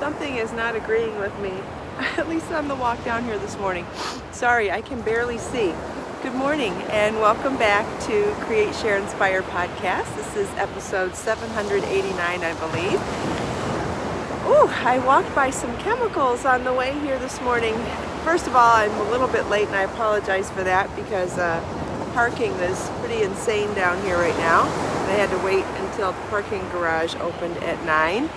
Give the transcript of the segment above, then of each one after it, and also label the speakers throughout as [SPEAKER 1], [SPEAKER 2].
[SPEAKER 1] Something is not agreeing with me, at least on the walk down here this morning. Sorry, I can barely see. Good morning and welcome back to Create, Share, Inspire podcast. This is episode 789, I believe. Ooh, I walked by some chemicals on the way here this morning. First of all, I'm a little bit late and I apologize for that because parking is pretty insane down here right now. I had to wait until the parking garage opened at 9.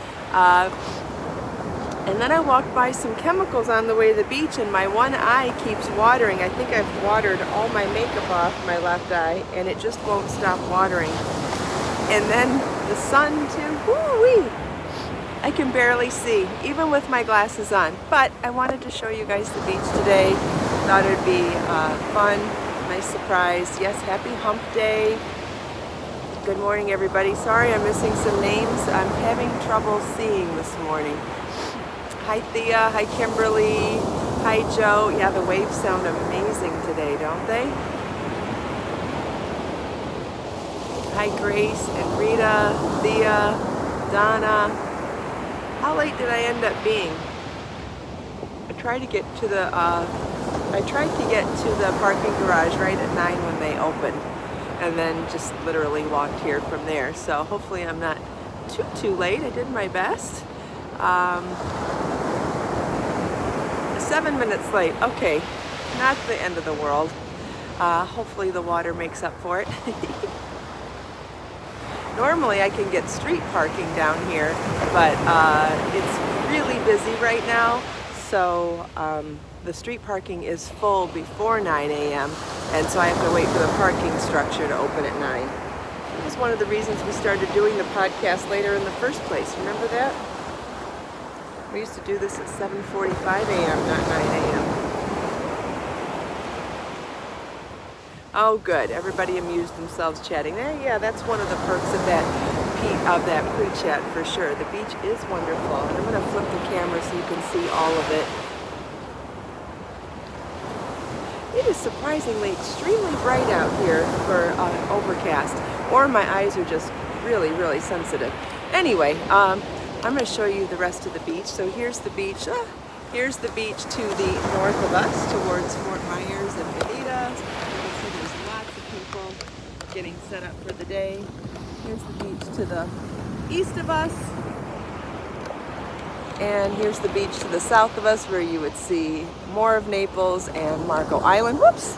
[SPEAKER 1] And then I walked by some chemicals on the way to the beach and my one eye keeps watering. I think I've watered all my makeup off my left eye and it just won't stop watering. And then the sun too, woo-wee! I can barely see, even with my glasses on. But I wanted to show you guys the beach today. Thought it'd be fun, nice surprise. Yes, happy hump day. Good morning, everybody. Sorry I'm missing some names. I'm having trouble seeing this morning. Hi Thea, hi Kimberly, hi Joe. Yeah, the waves sound amazing today, don't they? Hi Grace and Rita, Thea, Donna. How late did I end up being? I tried to get to the parking garage right at 9 when they opened, and then just literally walked here from there. So hopefully I'm not too late. I did my best. 7 minutes late. Okay, not the end of the world. Hopefully the water makes up for it. Normally I can get street parking down here, but it's really busy right now. So the street parking is full before 9 a.m. and so I have to wait for the parking structure to open at 9. That was one of the reasons we started doing the podcast later in the first place. Remember that? We used to do this at 7:45 a.m., not 9 a.m. Oh, good. Everybody amused themselves chatting. Yeah, that's one of the perks of that pre-chat for sure. The beach is wonderful. And I'm going to flip the camera so you can see all of it. It is surprisingly extremely bright out here for overcast, or my eyes are just really, really sensitive. Anyway, I'm going to show you the rest of the beach. So here's the beach. Here's the beach to the north of us, towards Fort Myers and Bonita. You can see there's lots of people getting set up for the day. Here's the beach to the east of us. And here's the beach to the south of us, where you would see more of Naples and Marco Island. Whoops!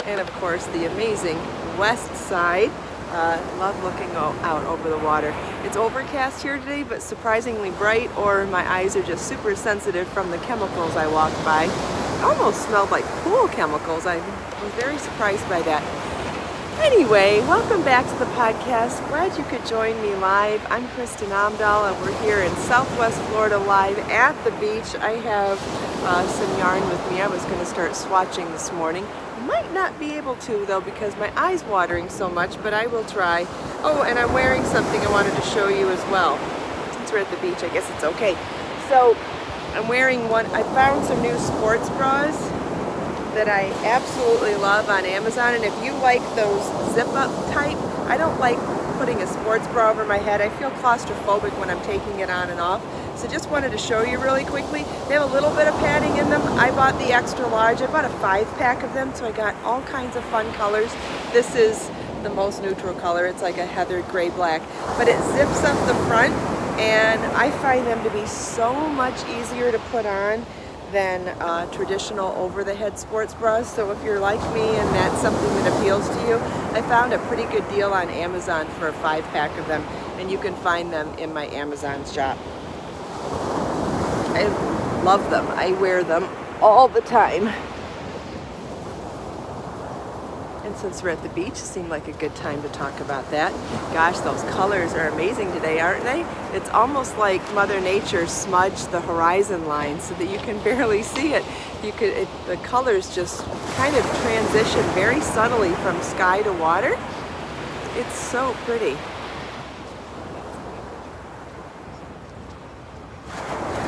[SPEAKER 1] And of course the amazing west side. Love looking out over the water. It's overcast here today, but surprisingly bright, or my eyes are just super sensitive from the chemicals I walked by. It almost smelled like pool chemicals. I was very surprised by that. Anyway, welcome back to the podcast. Glad you could join me live. I'm Kristin Omdahl, and we're here in Southwest Florida live at the beach. I have some yarn with me. I was going to start swatching this morning. Might not be able to though because my eye's watering so much, but I will try. Oh, and I'm wearing something I wanted to show you as well. Since we're at the beach, I guess it's okay. So I'm wearing one. I found some new sports bras that I absolutely love on Amazon, and if you like those zip up type, I don't like putting a sports bra over my head. I feel claustrophobic when I'm taking it on and off. So just wanted to show you really quickly. They have a little bit of padding in them. I bought the extra large. I bought a 5-pack of them, so I got all kinds of fun colors. This is the most neutral color. It's like a heathered gray black, but it zips up the front, and I find them to be so much easier to put on than traditional over-the-head sports bras. So if you're like me and that's something that appeals to you, I found a pretty good deal on Amazon for a 5-pack of them, and you can find them in my Amazon shop. I love them. I wear them all the time. And since we're at the beach, it seemed like a good time to talk about that. Gosh, those colors are amazing today, aren't they? It's almost like Mother Nature smudged the horizon line so that you can barely see it. The colors just kind of transition very subtly from sky to water. It's so pretty.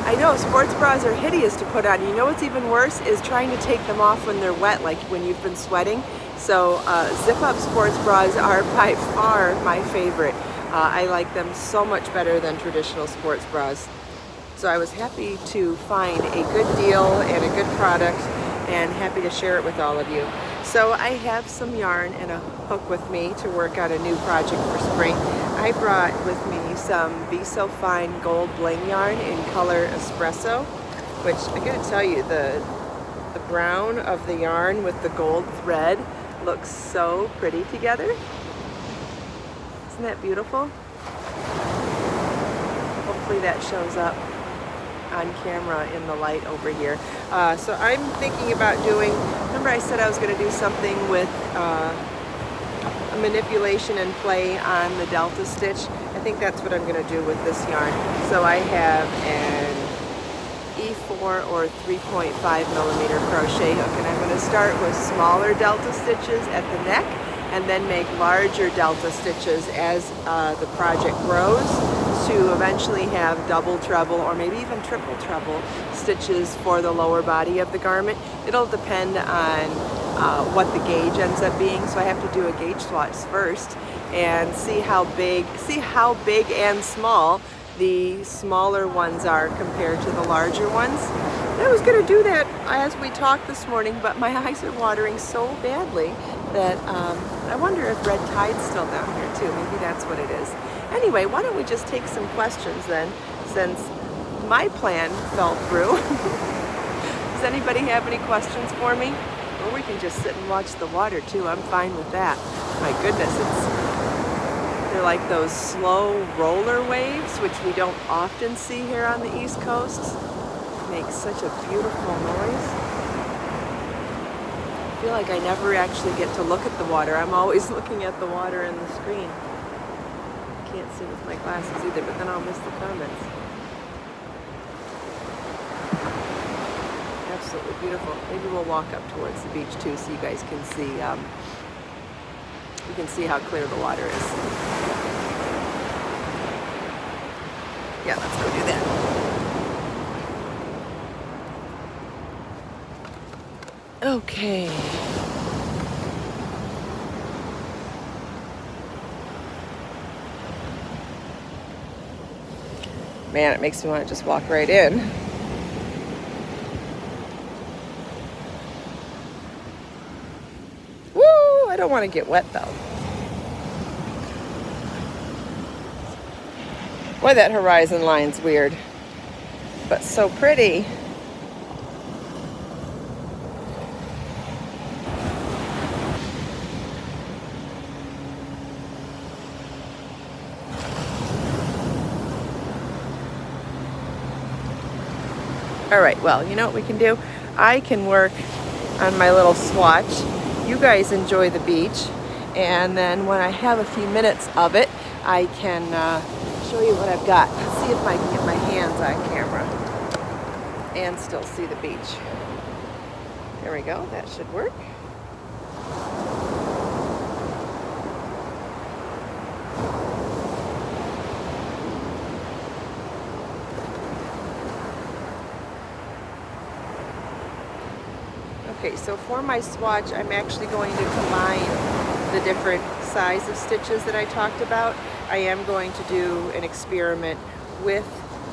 [SPEAKER 1] I know sports bras are hideous to put on. You know what's even worse is trying to take them off when they're wet, like when you've been sweating. So zip-up sports bras are by far my favorite. I like them so much better than traditional sports bras. So I was happy to find a good deal and a good product, and happy to share it with all of you. So I have some yarn and a hook with me to work on a new project for spring. I brought with me some Be So Fine gold bling yarn in color espresso, which I gotta tell you, the brown of the yarn with the gold thread looks so pretty together. Isn't that beautiful? Hopefully that shows up on camera in the light over here. So I'm thinking about doing, remember I said I was going to do something with a manipulation and play on the delta stitch? I think that's what I'm going to do with this yarn. So I have an E4 or 3.5 millimeter crochet hook, and I'm going to start with smaller delta stitches at the neck and then make larger delta stitches as the project grows, to eventually have double treble or maybe even triple treble stitches for the lower body of the garment. It'll depend on what the gauge ends up being, so I have to do a gauge swatch first and see how big and small the smaller ones are compared to the larger ones. I was going to do that as we talked this morning, but my eyes are watering so badly that I wonder if red tide's still down here too. Maybe that's what it is. Anyway, why don't we just take some questions then, since my plan fell through. Does anybody have any questions for me? Or we can just sit and watch the water too. I'm fine with that. My goodness, they're like those slow roller waves, which we don't often see here on the East Coast. It makes such a beautiful noise. I feel like I never actually get to look at the water. I'm always looking at the water in the screen. Can't see with my glasses either, but then I'll miss the comments. Absolutely beautiful. Maybe we'll walk up towards the beach too, so you guys can see. You can see how clear the water is. Yeah, let's go do that. Okay. Man, it makes me want to just walk right in. Woo! I don't want to get wet though. Boy, that horizon line's weird, but so pretty. All right, well, you know what we can do? I can work on my little swatch. You guys enjoy the beach. And then when I have a few minutes of it, I can show you what I've got. Let's see if I can get my hands on camera and still see the beach. There we go, that should work. Okay, so for my swatch, I'm actually going to combine the different size of stitches that I talked about. I am going to do an experiment with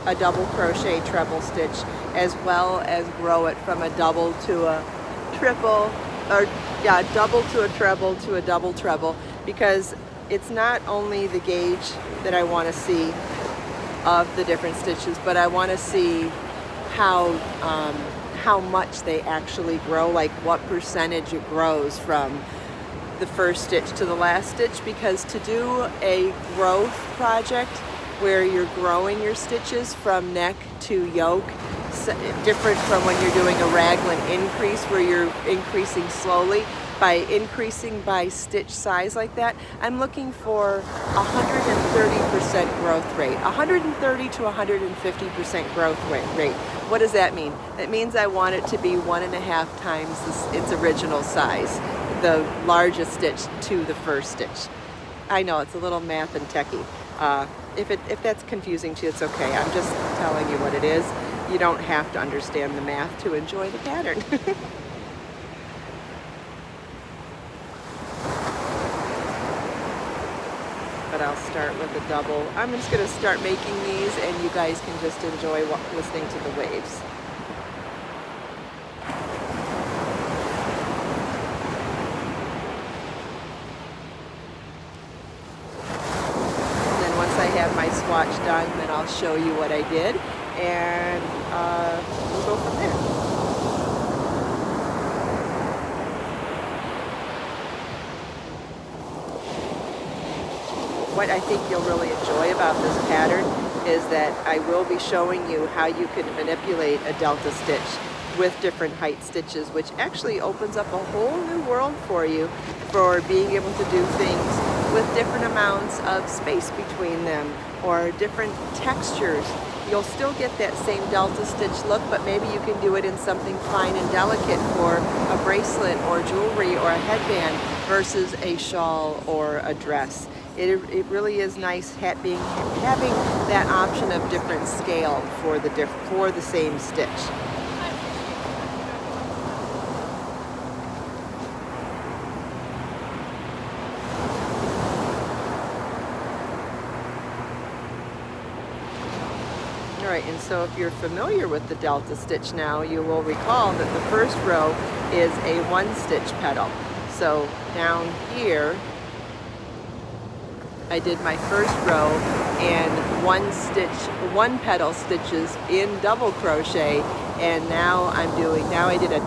[SPEAKER 1] a double crochet treble stitch, as well as grow it from a double to a triple, or yeah, double to a treble to a double treble, because it's not only the gauge that I want to see of the different stitches, but I want to see how much they actually grow, like what percentage it grows from the first stitch to the last stitch, because to do a growth project where you're growing your stitches from neck to yoke, different from when you're doing a raglan increase where you're increasing slowly, by increasing by stitch size like that, I'm looking for 130% growth rate, 130 to 150% growth rate. What does that mean? That means I want it to be 1.5 times its original size, the largest stitch to the first stitch. I know it's a little math and techie. If that's confusing to you, it's okay. I'm just telling you what it is. You don't have to understand the math to enjoy the pattern. but I'll start with a double. I'm just going to start making these, and you guys can just enjoy listening to the waves. And then once I have my swatch done, then I'll show you what I did, and we'll go from there. What I think you'll really enjoy about this pattern is that I will be showing you how you can manipulate a delta stitch with different height stitches, which actually opens up a whole new world for you for being able to do things with different amounts of space between them or different textures. You'll still get that same delta stitch look, but maybe you can do it in something fine and delicate for a bracelet or jewelry or a headband versus a shawl or a dress. It really is nice having that option of different scale for the same stitch. Alright, and so if you're familiar with the delta stitch now, you will recall that the first row is a one stitch petal. So down here, I did my first row and one petal stitches in double crochet, and now I did a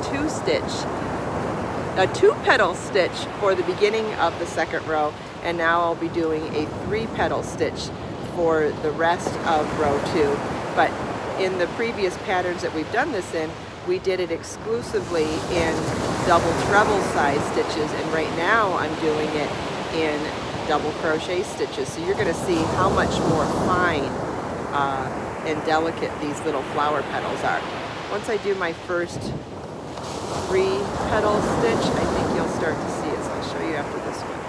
[SPEAKER 1] two petal stitch for the beginning of the second row, and now I'll be doing a 3 petal stitch for the rest of row 2. But in the previous patterns that we've done this in, we did it exclusively in double treble size stitches, and right now I'm doing it in double crochet stitches. So you're going to see how much more fine and delicate these little flower petals are. Once I do my first 3 petal stitch, I think you'll start to see it. So I'll show you after this one.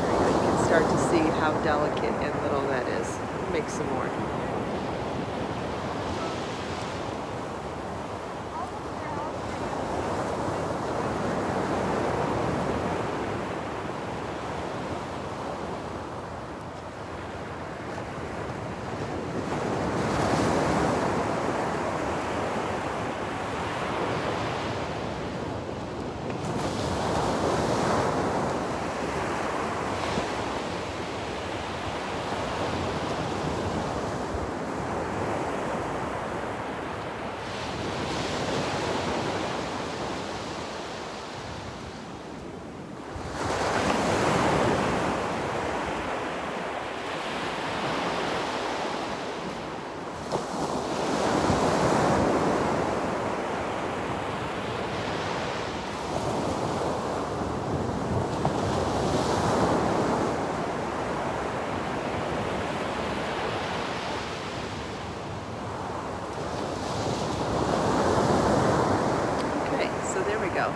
[SPEAKER 1] There you go. You can start to see how delicate and little that is. We'll make some more.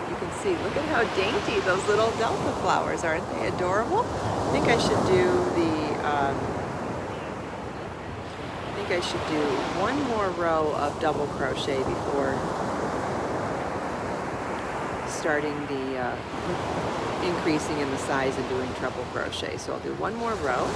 [SPEAKER 1] You can see, look at how dainty those little delta flowers are. Aren't they adorable? I think I should do one more row of double crochet before starting the increasing in the size and doing treble crochet. So I'll do one more row.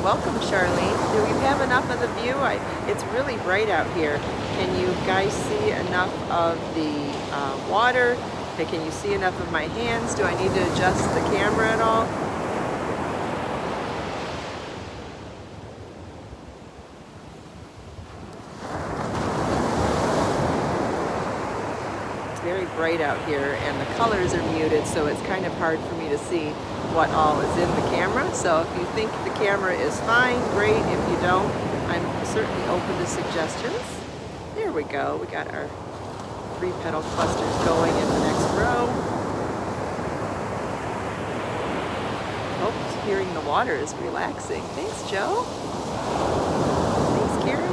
[SPEAKER 1] Welcome, Charlene. Do we have enough of the view? It's really bright out here. Can you guys see enough of the water? Can you see enough of my hands? Do I need to adjust the camera at all? It's very bright out here and the colors are muted, so it's kind of hard for me to see what all is in the camera. So if you think the camera is fine, great. If you don't, I'm certainly open to suggestions. There we go. We got our 3-petal clusters going in the next row. Oh, hearing the water is relaxing. Thanks, Joe. Thanks, Karen.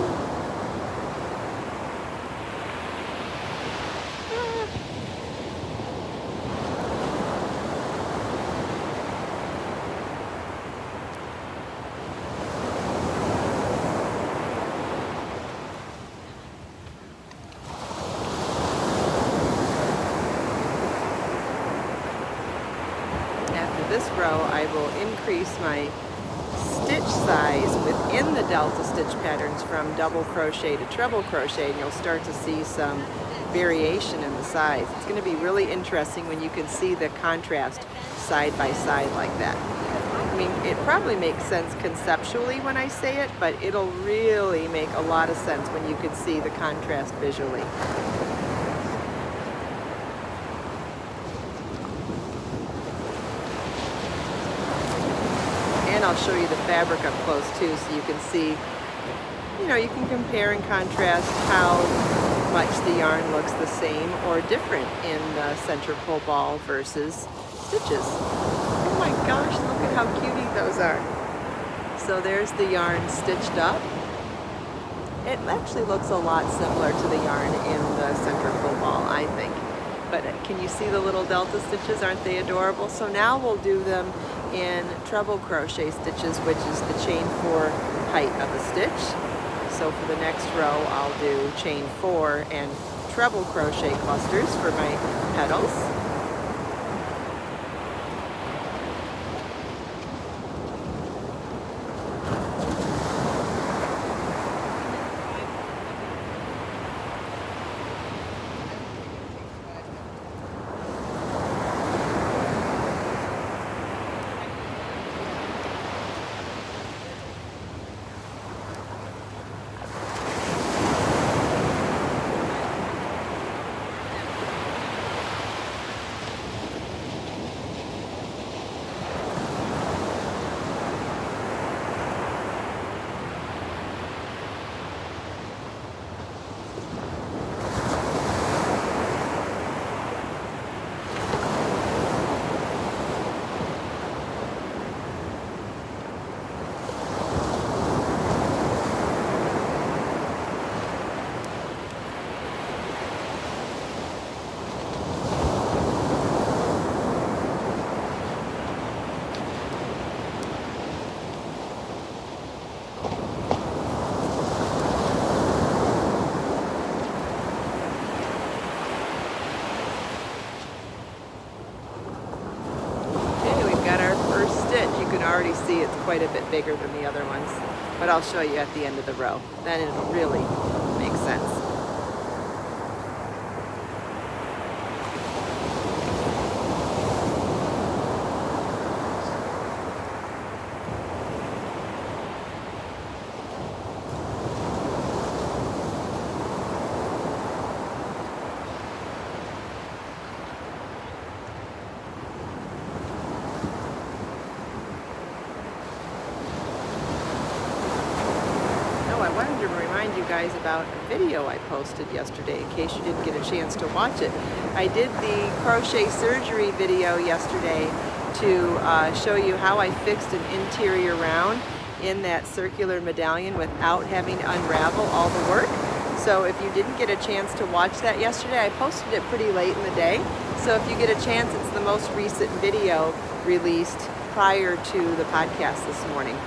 [SPEAKER 1] This row, I will increase my stitch size within the delta stitch patterns from double crochet to treble crochet, and you'll start to see some variation in the size. It's going to be really interesting when you can see the contrast side by side like that. I mean, it probably makes sense conceptually when I say it, but it'll really make a lot of sense when you can see the contrast visually. And I'll show you the fabric up close too, so you can see, you know, you can compare and contrast how much the yarn looks the same or different in the center pull ball versus stitches. Oh my gosh, look at how cutie those are. So there's the yarn stitched up. It actually looks a lot similar to the yarn in the center pull ball, I think. But can you see the little delta stitches? Aren't they adorable? So now we'll do them in treble crochet stitches, which is the chain 4 height of the stitch. So for the next row, I'll do chain 4 and treble crochet clusters for my petals. Already see it's quite a bit bigger than the other ones, but I'll show you at the end of the row. Then it'll really make sense. Guys about a video I posted yesterday in case you didn't get a chance to watch it. I did the crochet surgery video yesterday to show you how I fixed an interior round in that circular medallion without having to unravel all the work. So if you didn't get a chance to watch that yesterday, I posted it pretty late in the day. So if you get a chance, it's the most recent video released prior to the podcast this morning.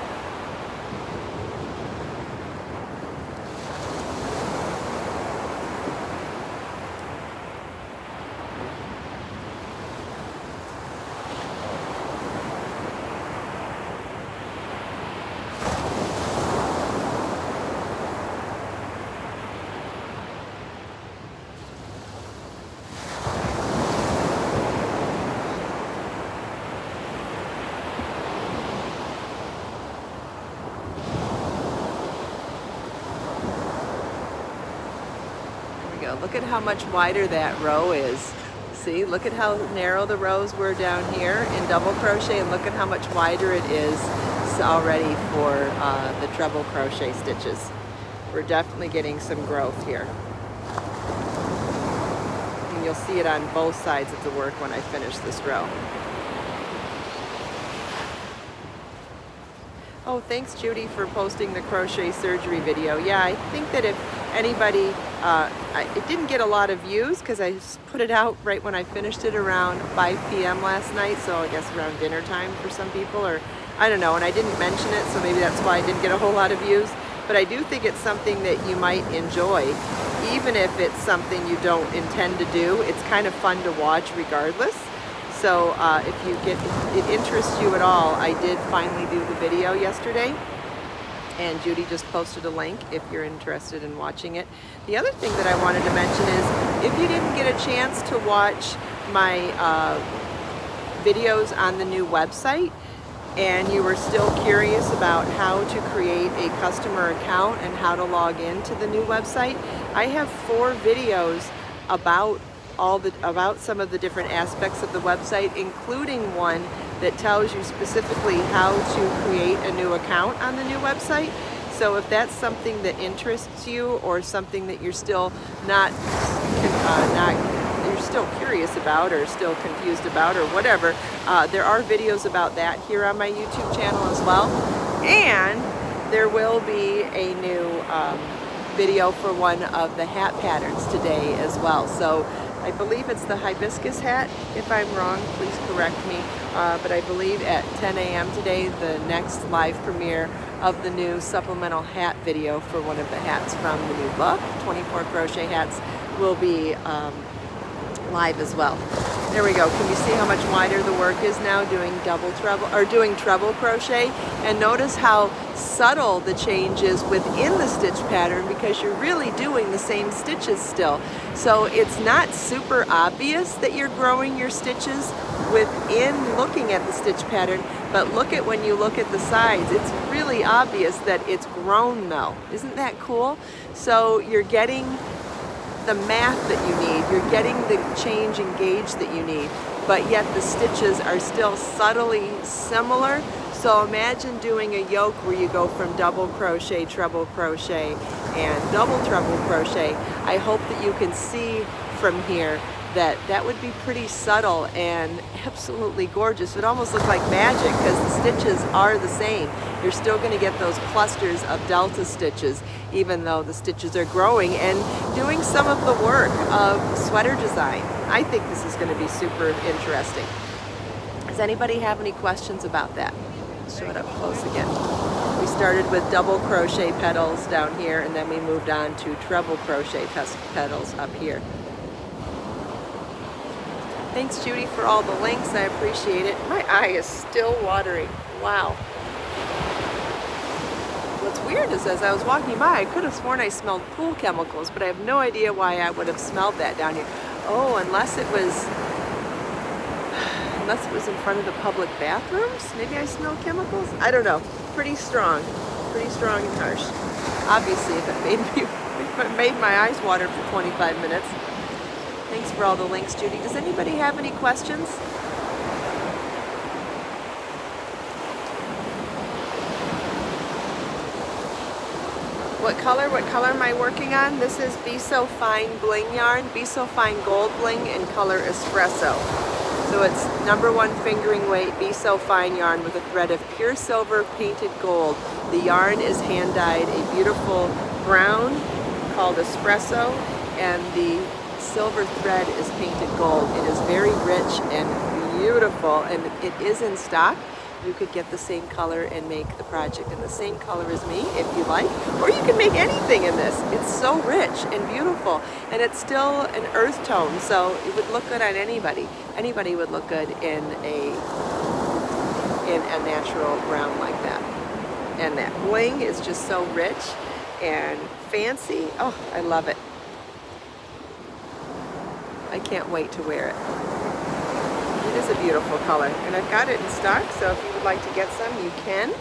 [SPEAKER 1] video. Look at how much wider that row is. See, look at how narrow the rows were down here in double crochet, and look at how much wider it is already for the treble crochet stitches. We're definitely getting some growth here. And you'll see it on both sides of the work when I finish this row. Oh, thanks Judy for posting the crochet surgery video. Yeah, I think that if anybody, it didn't get a lot of views because I put it out right when I finished it around 5 p.m. last night, so I guess around dinner time for some people, or I don't know, and I didn't mention it, so maybe that's why I didn't get a whole lot of views. But I do think it's something that you might enjoy, even if it's something you don't intend to do. It's kind of fun to watch regardless. So if it interests you at all, I did finally do the video yesterday, and Judy just posted a link if you're interested in watching it. The other thing that I wanted to mention is, if you didn't get a chance to watch my videos on the new website, and you were still curious about how to create a customer account and how to log into the new website, I have 4 videos about some of the different aspects of the website, including one that tells you specifically how to create a new account on the new website. So if that's something that interests you, or something that you're still you're still curious about, or still confused about, or whatever, there are videos about that here on my YouTube channel as well. And there will be a new video for one of the hat patterns today as well. So I believe it's the hibiscus hat. If I'm wrong, please correct me. But I believe at 10 a.m. today, the next live premiere of the new supplemental hat video for one of the hats from the new book, 24 crochet hats, will be live as well. There we go. Can you see how much wider the work is now doing treble crochet? And notice how subtle the change is within the stitch pattern, because you're really doing the same stitches still. So it's not super obvious that you're growing your stitches within looking at the stitch pattern, but look at when you look at the sides. It's really obvious that it's grown though. Isn't that cool? So you're getting the math that you need, you're getting the change in gauge that you need, but yet the stitches are still subtly similar. So imagine doing a yoke where you go from double crochet, treble crochet, and double treble crochet. I hope that you can see from here that that would be pretty subtle and absolutely gorgeous. It almost looks like magic, because the stitches are the same. You're still going to get those clusters of delta stitches, even though the stitches are growing and doing some of the work of sweater design. I think this is going to be super interesting. Does anybody have any questions about that? Show it up close again. We started with double crochet petals down here, and then we moved on to treble crochet petals up here. Thanks Judy for all the links, I appreciate it. My eye is still watering, wow. What's weird is, as I was walking by, I could have sworn I smelled pool chemicals, but I have no idea why I would have smelled that down here. Oh, unless it was in front of the public bathrooms? Maybe I smell chemicals? I don't know. Pretty strong and harsh. Obviously, if it made my eyes water for 25 minutes. Thanks for all the links, Judy. Does anybody have any questions? What color am I working on? This is Be So Fine Bling yarn, Be So Fine Gold Bling in color Espresso. So it's #1 fingering weight, Be So Fine yarn with a thread of pure silver painted gold. The yarn is hand dyed a beautiful brown called Espresso, and the silver thread is painted gold. It is very rich and beautiful, and it is in stock. You could get the same color and make the project in the same color as me if you like, or you can make anything in this. It's so rich and beautiful, and it's still an earth tone, so it would look good on anybody. Anybody would look good in a natural brown like that. And that bling is just so rich and fancy. Oh, I love it. I can't wait to wear it. It is a beautiful color, and I've got it in stock, so if you would like to get some, you can.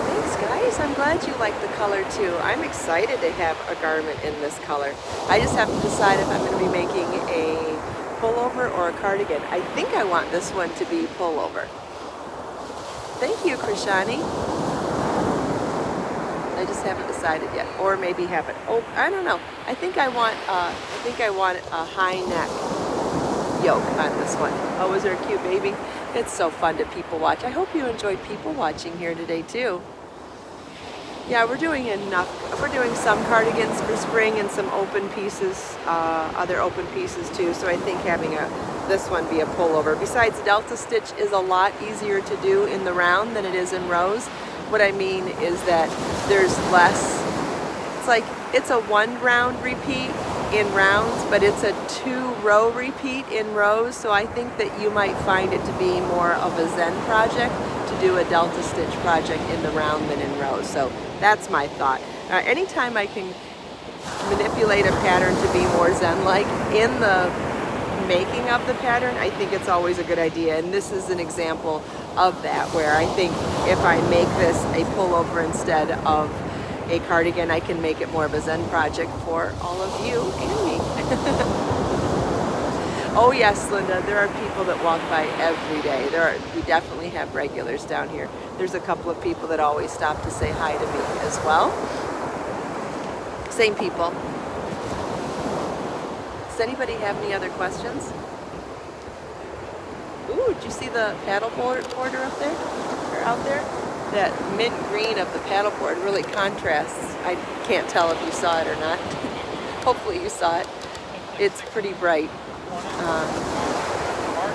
[SPEAKER 1] Thanks Guys, I'm glad you like the color too. I'm excited to have a garment in this color. I just have to decide if I'm going to be making a pullover or a cardigan. I think I want this one to be pullover. Thank you, Krishani. I just haven't decided yet, or maybe have it. Oh, I don't know. I think I want a high neck yoke on this one. Oh, is there a cute baby? It's so fun to people watch. I hope you enjoyed people watching here today too. Yeah, we're doing enough. We're doing some cardigans for spring and some open pieces, other open pieces too. So I think having this one be a pullover. Besides, delta stitch is a lot easier to do in the round than it is in rows. What I mean is that there's less. It's like it's a 1 round repeat in rounds, but it's a 2-row repeat in rows. So I think that you might find it to be more of a Zen project to do a delta stitch project in the round than in rows. So that's my thought. Anytime I can manipulate a pattern to be more Zen-like in the making of the pattern, I think it's always a good idea. And this is an example of that, where I think if I make this a pullover instead of a cardigan, I can make it more of a Zen project for all of you and me. Oh yes, Linda, there are people that walk by every day. We definitely have regulars down here. There's a couple of people that always stop to say hi to me as well. Same people. Does anybody have any other questions? Ooh, did you see the paddle border up there? Or out there? That mint green of the paddleboard really contrasts. I can't tell if you saw it or not. Hopefully you saw it. It's pretty bright.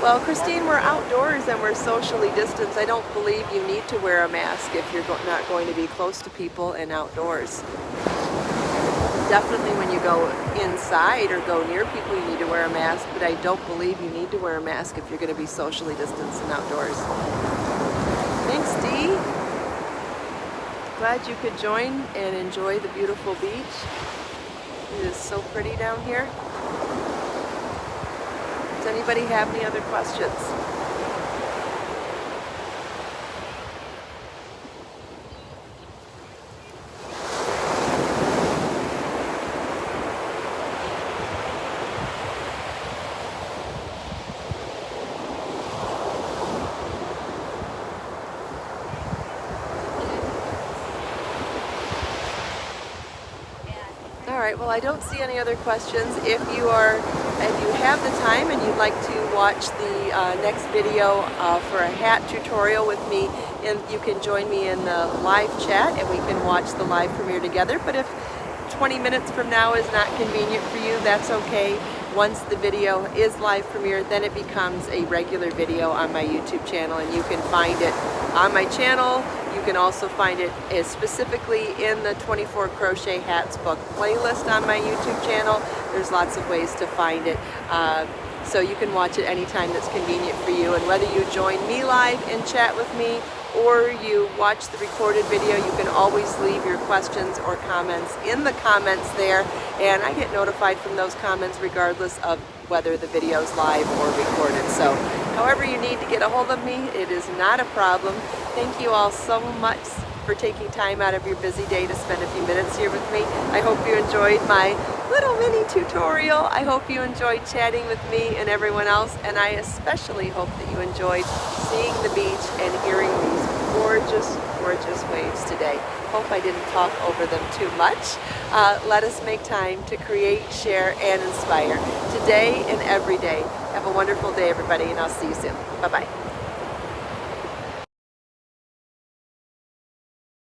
[SPEAKER 1] Well, Christine, we're outdoors and we're socially distanced. I don't believe you need to wear a mask if you're not going to be close to people and outdoors. Definitely when you go inside or go near people, you need to wear a mask, but I don't believe you need to wear a mask if you're going to be socially distanced and outdoors. Thanks, Dee. Glad you could join and enjoy the beautiful beach. It is so pretty down here. Does anybody have any other questions? All right, well, I don't see any other questions. If you have the time and you'd like to watch the next video for a hat tutorial with me, and you can join me in the live chat and we can watch the live premiere together. But if 20 minutes from now is not convenient for you, that's okay. Once the video is live premiere, then it becomes a regular video on my YouTube channel, and you can find it on my channel. You can also find it specifically in the 24 Crochet Hats book playlist on my YouTube channel. There's lots of ways to find it. So you can watch it anytime that's convenient for you. And whether you join me live and chat with me or you watch the recorded video, you can always leave your questions or comments in the comments there. And I get notified from those comments regardless of whether the video is live or recorded. So however you need to get a hold of me, it is not a problem. Thank you all so much for taking time out of your busy day to spend a few minutes here with me. I hope you enjoyed my little mini tutorial. I hope you enjoyed chatting with me and everyone else, and I especially hope that you enjoyed seeing the beach and hearing these gorgeous, gorgeous waves today. Hope I didn't talk over them too much. Let us make time to create, share, and inspire today and every day. Have a wonderful day, everybody, and I'll see you soon. Bye-bye.